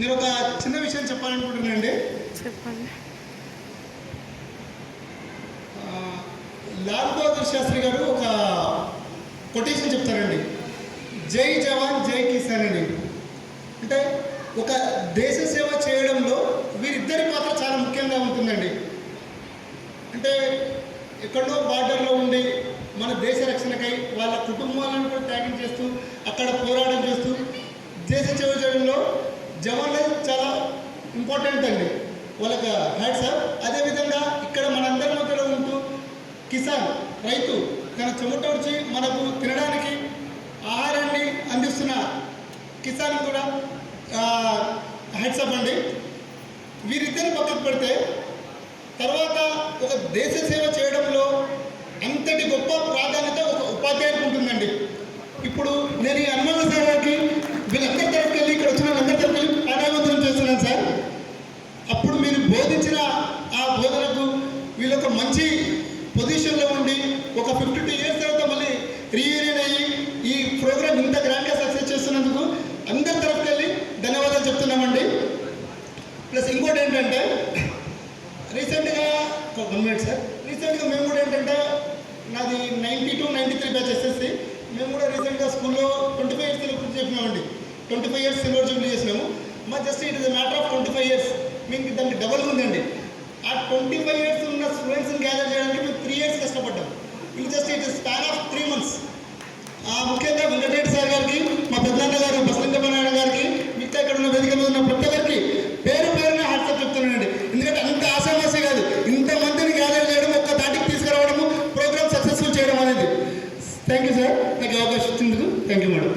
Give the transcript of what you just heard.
నేను ఒక చిన్న విషయం చెప్పాలనుకుంటున్నానండి. చెప్పండి. లాల్ బహదూర్ శాస్త్రి గారు ఒక కొటేషన్ చెప్తారండి, జై జవాన్ జై కిసాన్ అని. అంటే ఒక దేశ సేవ చేయడంలో వీరిద్దరి పాత్ర చాలా ముఖ్యంగా ఉంటుందండి. అంటే ఎక్కడో బార్డర్లో ఉండి మన దేశ రక్షణకై వాళ్ళ కుటుంబాలను కూడా త్యాగం చేస్తూ అక్కడ పోరాటం చేస్తూ దేశ సేవ చేయడంలో జవాన్లు చాలా ఇంపార్టెంట్ అండి, వాళ్ళకి హ్యాట్స్ ఆఫ్. అదేవిధంగా ఇక్కడ మనందరి మధ్యలో ఉంటూ కిసాన్ రైతు తన చెమటోడ్చి మనకు తినడానికి ఆహారాన్ని అందిస్తున్న కిసాన్ కూడా హ్యాట్స్ ఆఫ్ అండి. వీరిద్దరిని పక్కకు పెడితే తర్వాత ఒక దేశ సేవ చేయడంలో అంతటి గొప్ప ప్రాధాన్యత ఒక ఉపాధ్యాయునికి ఉంటుందండి. ఇప్పుడు నేను ఈ హనుమంత సార్ గారికి వీళ్ళందరి తరఫుకి వెళ్ళి ఇక్కడ వచ్చిన వాళ్ళందరి తరఫుకి వెళ్ళి పాఠావంతరం చేస్తున్నాను సార్. అప్పుడు మీరు బోధించిన ఆ బోధనకు వీళ్ళొక మంచి పొజిషన్లో ఉండి ఒక 52 years తర్వాత మళ్ళీ రీయూనియన్ అయ్యి ఈ ప్రోగ్రామ్ ఇంత గ్రాండ్గా సక్సెస్ చేస్తున్నందుకు అందరి తరఫుకి వెళ్ళి ధన్యవాదాలు చెప్తున్నామండి. ప్లస్ ఇంకోటి ఏంటంటే రీసెంట్గా 1 minute సార్, రీసెంట్గా మేము కూడా ఏంటంటే నాది 92, 93 బ్యాచ్ ఎస్ఎస్సి. మేము కూడా రీసెంట్గా స్కూల్లో 25 years సెలబ్రేట్ చేసినామండి. 25 years సిల్వర్ జూబ్లీ చేసినాము. మా just it is matter of 25 years. మీకు దానికి డబల్ ఉందండి. ఆ 25 years ఉన్న స్టూడెంట్స్ని గ్యాదర్ చేయడానికి మేము 3 years కష్టపడ్డాం. ఇది just it is span of 3 months. ముఖ్యంగా వెంకటరెడ్డి సార్ గారికి, మా పెద్దన్న గారు బసలింగమనారాయణ గారికి, మిగతా ఇక్కడ ఉన్న వేదిక మీద ఉన్న ప్రతి ఒక్కరికి పేరు పేరున హ్యాట్సాప్ చెప్తున్నానండి. ఎందుకంటే అంత ఆశామాసే కాదు, ఇంతమందిని గ్యాదర్ చేయడం, ఒక్క దాటికి తీసుకురావడము, ప్రోగ్రామ్ సక్సెస్ఫుల్ చేయడం అనేది. థ్యాంక్ యూ సార్, నాకు అవకాశం ఇచ్చేందుకు. Thank you madam.